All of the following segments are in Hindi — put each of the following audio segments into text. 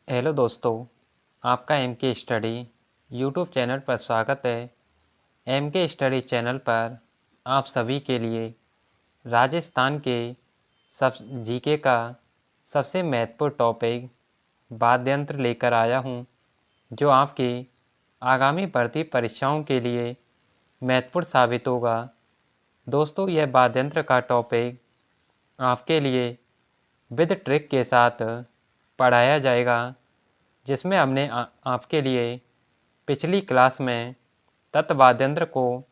हेलो दोस्तों, आपका एम के स्टडी यूट्यूब चैनल पर स्वागत है। एम के स्टडी चैनल पर आप सभी के लिए राजस्थान के सब जीके का सबसे महत्वपूर्ण टॉपिक वाद्यंत्र लेकर आया हूं, जो आपकी आगामी भर्ती परीक्षाओं के लिए महत्वपूर्ण साबित होगा। दोस्तों, यह वाद्यंत्र का टॉपिक आपके लिए विद ट्रिक के साथ पढ़ाया जाएगा, जिसमें हमने आपके लिए पिछली क्लास में तत्वाद्यंत्र को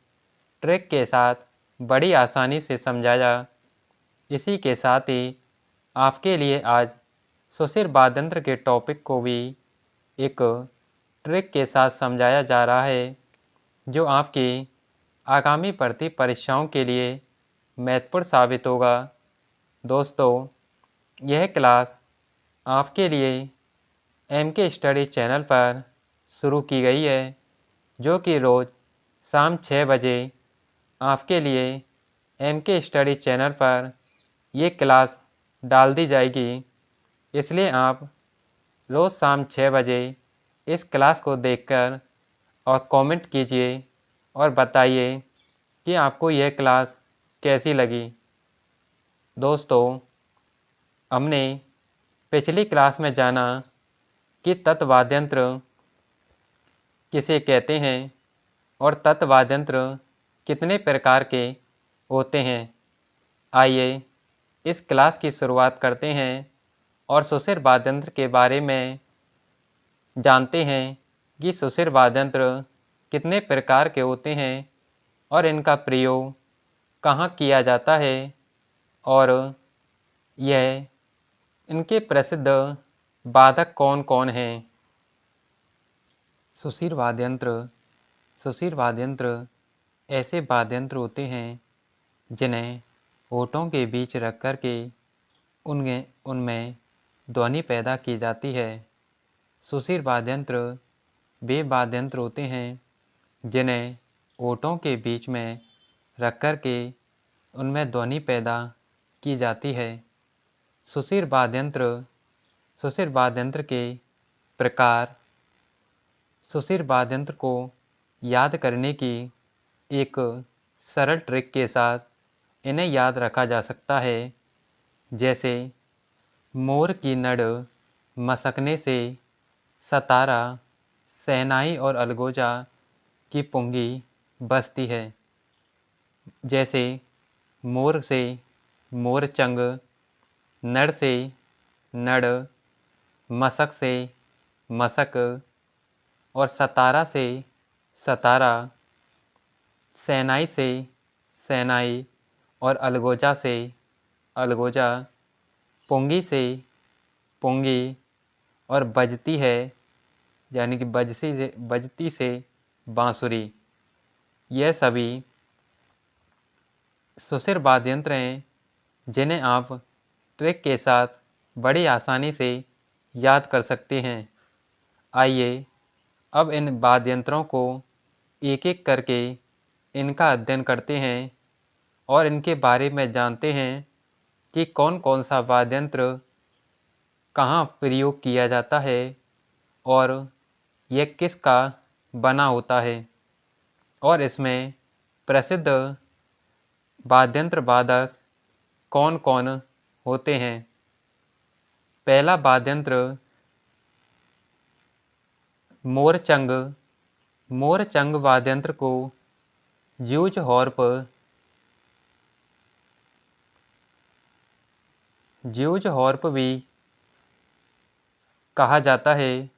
ट्रिक के साथ बड़ी आसानी से समझाया। इसी के साथ ही आपके लिए आज सुशिर वाद्यंत्र के टॉपिक को भी एक ट्रिक के साथ समझाया जा रहा है, जो आपकी आगामी भर्ती परीक्षाओं के लिए महत्वपूर्ण साबित होगा। दोस्तों, यह क्लास आपके लिए एम के स्टडी चैनल पर शुरू की गई है, जो कि रोज़ शाम 6 बजे आपके लिए एम के स्टडी चैनल पर ये क्लास डाल दी जाएगी। इसलिए आप रोज़ शाम 6 बजे इस क्लास को देखकर और कमेंट कीजिए और बताइए कि आपको यह क्लास कैसी लगी। दोस्तों, हमने पिछली क्लास में जाना कि तत्वाद्यंत्र किसे कहते हैं और तत्वाद्यंत्र कितने प्रकार के होते हैं। आइए इस क्लास की शुरुआत करते हैं और सुशिर वाद्यंत्र के बारे में जानते हैं कि सुशिर वाद्यंत्र कितने प्रकार के होते हैं और इनका प्रयोग कहाँ किया जाता है, और यह इनके प्रसिद्ध वादक कौन कौन हैं। सुशिर वाद्यंत्र ऐसे वाद्यंत्र होते हैं जिन्हें होठों के बीच रख कर के उनमें ध्वनि पैदा की जाती है। सुशिर वाद्यंत्र वे वाद्यंत्र होते हैं जिन्हें होठों के बीच में रख कर के उनमें ध्वनि पैदा की जाती है। सुशिर वाद्यंत्र के प्रकार। सुशिर वाद्यंत्र को याद करने की एक सरल ट्रिक के साथ इन्हें याद रखा जा सकता है, जैसे मोर की नड़ मसकने से सतारा, शहनाई और अलगोजा की पुंगी बजती है। जैसे मोर से मोरचंग, नड़ से नड़, मसक से मसक और सतारा से सतारा, शहनाई से शहनाई और अलगोजा से अलगोजा, पुंगी से पुंगी और बजती है यानी कि बजती से बांसुरी। यह सभी सुशिर वाद्यंत्र हैं जिन्हें आप ट्रिक के साथ बड़ी आसानी से याद कर सकते हैं। आइए अब इन वाद्यंत्रों को एक एक करके इनका अध्ययन करते हैं और इनके बारे में जानते हैं कि कौन कौन सा वाद्यंत्र कहाँ प्रयोग किया जाता है और यह किसका बना होता है, और इसमें प्रसिद्ध वाद्यंत्र वादक कौन कौन होते हैं। पहला वाद्यंत्र मोरचंग। मोरचंग वाद्यंत्र को ज्यूज हॉर्प भी कहा जाता है,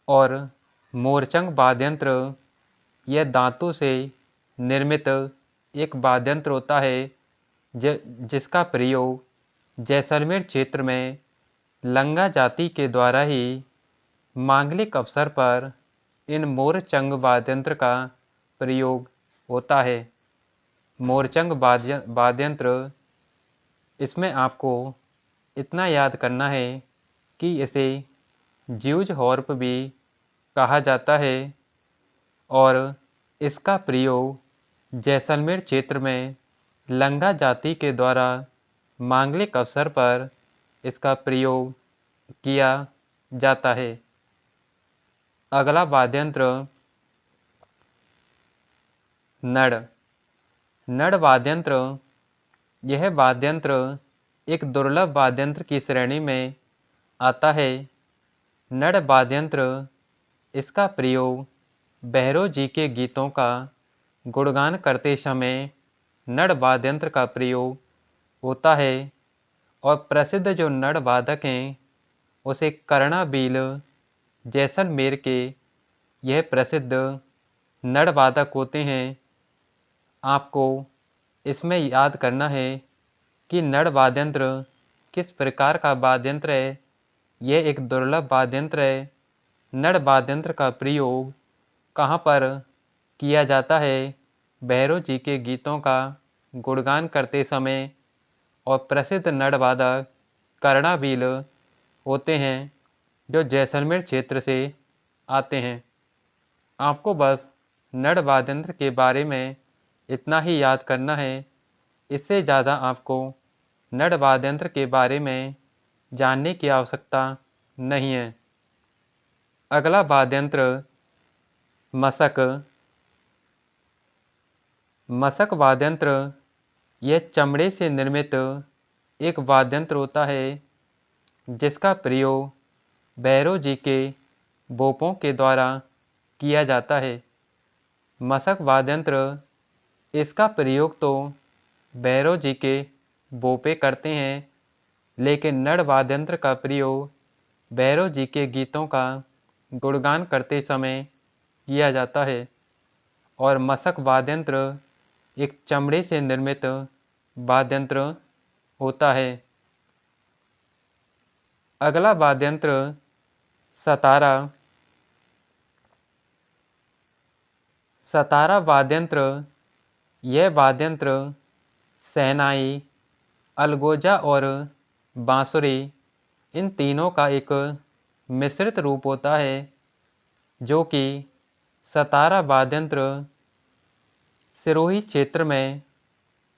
और मोरचंग वाद्यंत्र यह धातु से निर्मित एक वाद्यंत्र होता है जिसका प्रयोग जैसलमेर क्षेत्र में लंगा जाति के द्वारा ही मांगलिक अवसर पर इन मोरचंग वाद्यंत्र का प्रयोग होता है। मोरचंग वाद्यंत्र, इसमें आपको इतना याद करना है कि इसे ज्यूज हॉर्प भी कहा जाता है, और इसका प्रयोग जैसलमेर क्षेत्र में लंगा जाति के द्वारा मांगलिक अवसर पर इसका प्रयोग किया जाता है। अगला वाद्यंत्र नड़। नड़ वाद्यंत्र, यह वाद्यंत्र एक दुर्लभ वाद्यंत्र की श्रेणी में आता है। नड़ वाद्यंत्र, इसका प्रयोग भैरव जी के गीतों का गुणगान करते समय नड़ वाद्यंत्र का प्रयोग होता है। और प्रसिद्ध जो नड़ वादक हैं उसे कर्णाबील जैसलमेर के यह प्रसिद्ध नड़ वादक होते हैं। आपको इसमें याद करना है कि नड़ वाद्यंत्र किस प्रकार का वाद्यंत्र है। यह एक दुर्लभ वाद्यंत्र है। नड़ वाद्यंत्र का प्रयोग कहाँ पर किया जाता है? भैरव जी के गीतों का गुणगान करते समय। और प्रसिद्ध नड़ वादक कर्णाबील होते हैं जो जैसलमेर क्षेत्र से आते हैं। आपको बस नड़ वाद्यंत्र के बारे में इतना ही याद करना है। इससे ज़्यादा आपको नड़ वाद्यंत्र के बारे में जानने की आवश्यकता नहीं है। अगला वाद्यंत्र मशक। मशक वाद्यंत्र यह चमड़े से निर्मित एक वाद्यंत्र होता है जिसका प्रयोग भैरव जी के बोपों के द्वारा किया जाता है। मशक वाद्यंत्र, इसका प्रयोग तो भैरव जी के बोपे करते हैं, लेकिन नड़ वाद्यंत्र का प्रयोग भैरव जी के गीतों का गुणगान करते समय किया जाता है। और मशक वाद्यंत्र एक चमड़े से निर्मित वाद्यंत्र होता है। अगला वाद्यंत्र सतारा। सतारा वाद्यंत्र, यह वाद्यंत्र शहनाई, अलगोजा और बांसुरी, इन तीनों का एक मिश्रित रूप होता है, जो कि सतारा वाद्यंत्र सिरोही क्षेत्र में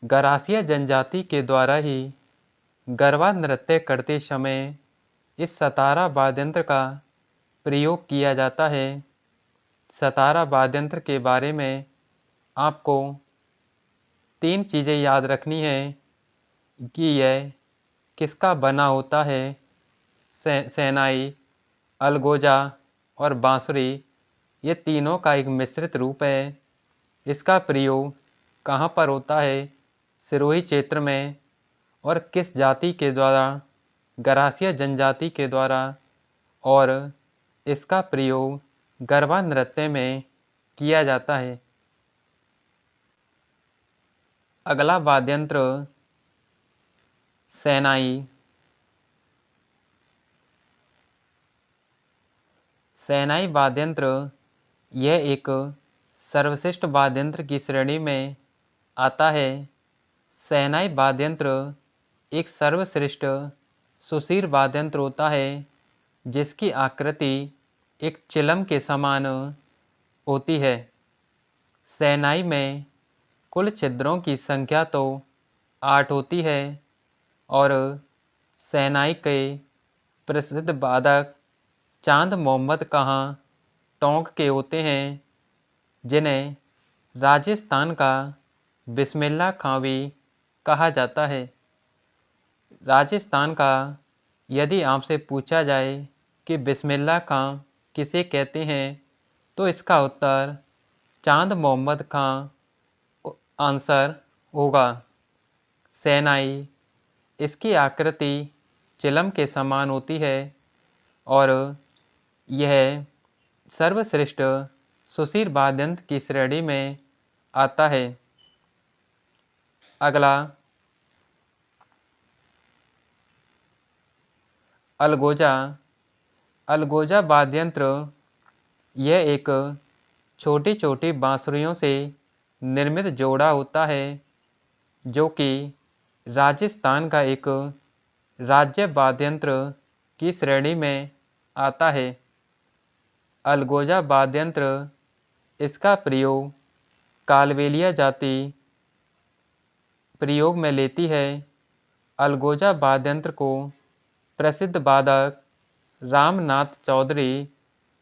गरासिया जनजाति के द्वारा ही गरबा नृत्य करते समय इस सतारा वाद्यंत्र का प्रयोग किया जाता है। सतारा वाद्यंत्र के बारे में आपको 3 चीज़ें याद रखनी है कि यह किसका बना होता है। शहनाई, अलगोजा और बांसुरी, ये तीनों का एक मिश्रित रूप है। इसका प्रयोग कहाँ पर होता है? सिरोही क्षेत्र में। और किस जाति के द्वारा? गरासिया जनजाति के द्वारा। और इसका प्रयोग गरबा नृत्य में किया जाता है। अगला वाद्यंत्र शहनाई। शहनाई वाद्यंत्र यह एक सर्वश्रेष्ठ वाद्यंत्र की श्रेणी में आता है। शहनाई वाद्यंत्र एक सर्वश्रेष्ठ सुशीर वाद्यंत्र होता है जिसकी आकृति एक चिलम के समान होती है। शहनाई में कुल छिद्रों की संख्या तो 8 होती है। और शहनाई के प्रसिद्ध वादक चांद मोहम्मद कहाँ टोंक के होते हैं, जिन्हें राजस्थान का बिस्मिल्लाह खां भी कहा जाता है। राजस्थान का यदि आपसे पूछा जाए कि बिस्मिल्लाह खां किसे कहते हैं, तो इसका उत्तर चांद मोहम्मद खां आंसर होगा। शहनाई, इसकी आकृति चिलम के समान होती है और यह सर्वश्रेष्ठ सुशीर वाद्यंत्र की श्रेणी में आता है। अगला अलगोजा। अलगोजा वाद्यंत्र यह एक छोटी छोटी बांसुरियों से निर्मित जोड़ा होता है, जो कि राजस्थान का एक राज्य वाद्यंत्र की श्रेणी में आता है। अलगोजा वाद्यंत्र, इसका प्रयोग कालबेलिया जाति प्रयोग में लेती है। अलगोजा वाद्यंत्र को प्रसिद्ध वादक रामनाथ चौधरी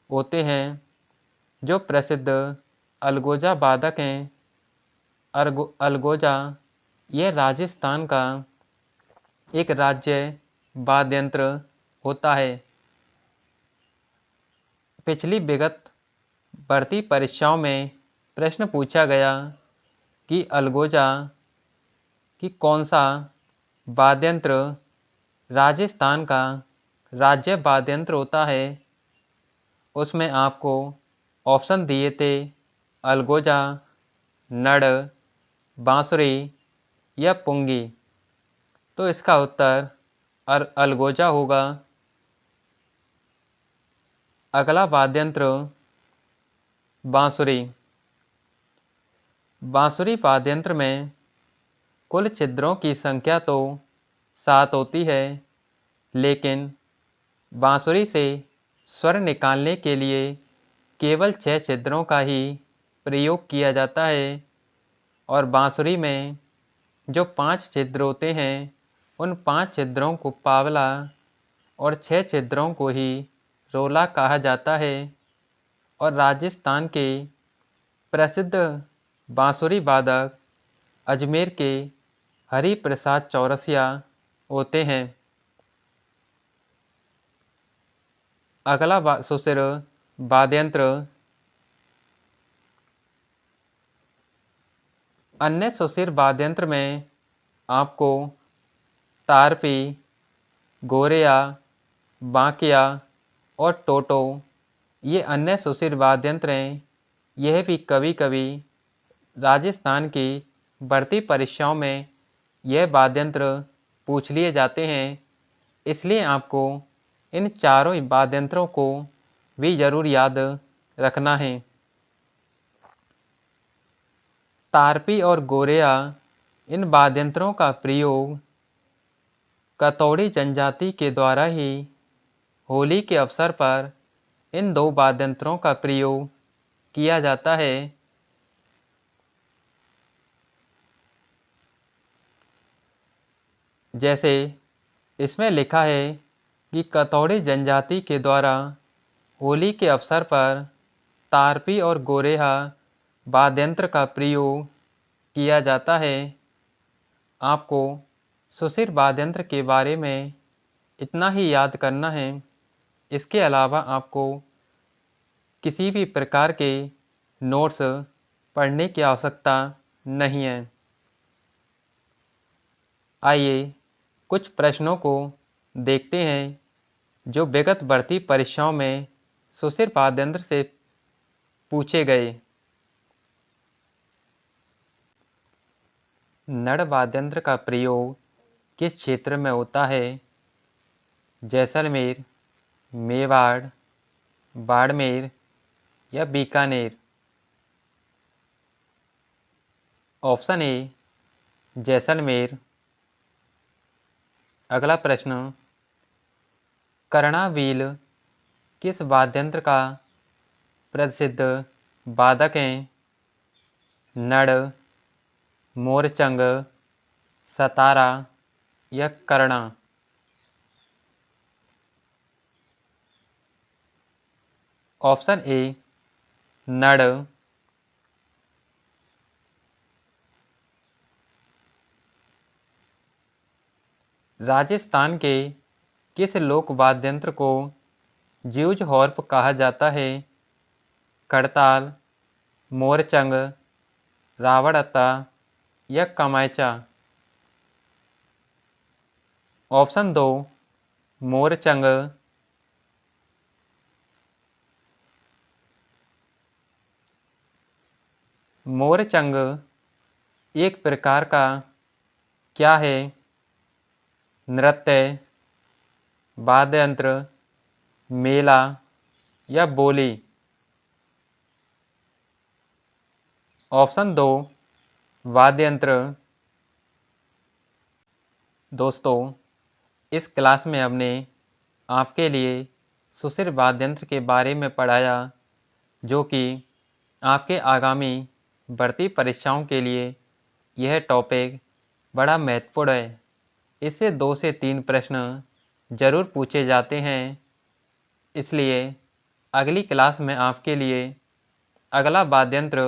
होते हैं, जो प्रसिद्ध अलगोजा वादक हैं। अलगोजा यह राजस्थान का एक राज्य वाद्य यंत्र होता है। पिछली विगत भर्ती परीक्षाओं में प्रश्न पूछा गया कि अलगोजा कि कौन सा वाद्य यंत्र राजस्थान का राज्य वाद्य यंत्र होता है। उसमें आपको ऑप्शन दिए थे अलगोजा, नड़, बांसुरी या पुंगी। तो इसका उत्तर अलगोजा होगा। अगला वाद्य यंत्र बांसुरी। बांसुरी वाद्य यंत्र में कुल छिद्रों की संख्या तो 7 होती है, लेकिन बांसुरी से स्वर निकालने के लिए केवल 6 छिद्रों का ही प्रयोग किया जाता है। और बांसुरी में जो 5 छिद्र होते हैं, उन 5 छिद्रों को पावला और 6 छिद्रों को ही रोला कहा जाता है। और राजस्थान के प्रसिद्ध बांसुरी वादक अजमेर के हरि प्रसाद चौरसिया होते हैं। अगला सुशिर वाद्य यंत्र। अन्य सुशिर वाद्य यंत्र में आपको तारपी, गोरेया, बांकिया और टोटो ये अन्य सुशिर वाद्य यंत्र हैं। यह भी कभी कभी राजस्थान की भर्ती परीक्षाओं में यह वाद्य यंत्र पूछ लिए जाते हैं। इसलिए आपको इन चारों वाद्य यंत्रों को भी जरूर याद रखना है। तारपी और गोरेया इन वाद्य यंत्रों का प्रयोग कतौड़ी जनजाति के द्वारा ही होली के अवसर पर इन 2 वाद्य यंत्रों का प्रयोग किया जाता है। जैसे इसमें लिखा है कि कतौड़ी जनजाति के द्वारा होली के अवसर पर तारपी और गोरेहा वाद्य यंत्र का प्रयोग किया जाता है। आपको सुशिर वाद्य यंत्र के बारे में इतना ही याद करना है। इसके अलावा आपको किसी भी प्रकार के नोट्स पढ़ने की आवश्यकता नहीं है। आइए कुछ प्रश्नों को देखते हैं जो विगत भर्ती परीक्षाओं में सुशिर वाद्य यंत्र से पूछे गए। नड़ वाद्य यंत्र का प्रयोग किस क्षेत्र में होता है? जैसलमेर, मेवाड़, बाड़मेर या बीकानेर? Option A Jaisalmer. अगला प्रश्न, कर्णावील किस वाद्य यंत्र का प्रसिद्ध वादक हैं? नड़, मोरचंग, सतारा या कर्णा? Option A नड़। राजस्थान के किस लोक वाद्य यंत्र को ज्यूज हॉर्प कहा जाता है? करताल, मोरचंग, रावड़ता या कमायचा? ऑप्शन 2 मोरचंग। मोरचंग एक प्रकार का क्या है? नृत्य, वाद्य यंत्र, मेला या बोली? ऑप्शन 2 वाद्य यंत्र। दोस्तों, इस क्लास में हमने आपके लिए सुशिर वाद्य यंत्र के बारे में पढ़ाया, जो कि आपके आगामी भर्ती परीक्षाओं के लिए यह टॉपिक बड़ा महत्वपूर्ण है। इससे 2 से 3 प्रश्न जरूर पूछे जाते हैं। इसलिए अगली क्लास में आपके लिए अगला वाद्यंत्र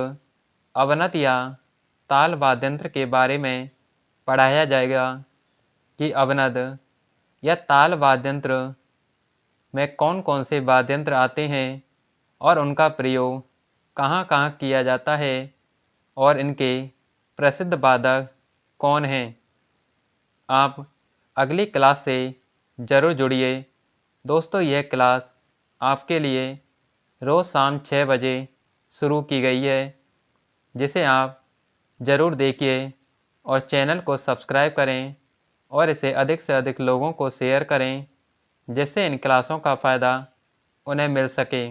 अवनत या ताल वाद्यंत्र के बारे में पढ़ाया जाएगा कि अवनत या ताल वाद्यंत्र में कौन कौन से वाद्यंत्र आते हैं और उनका प्रयोग कहाँ कहाँ किया जाता है और इनके प्रसिद्ध वादक कौन हैं। आप अगली क्लास से ज़रूर जुड़िए दोस्तों। यह क्लास आपके लिए रोज़ शाम 6 बजे शुरू की गई है, जिसे आप ज़रूर देखिए और चैनल को सब्सक्राइब करें और इसे अधिक से अधिक लोगों को शेयर करें, जिससे इन क्लासों का फ़ायदा उन्हें मिल सके।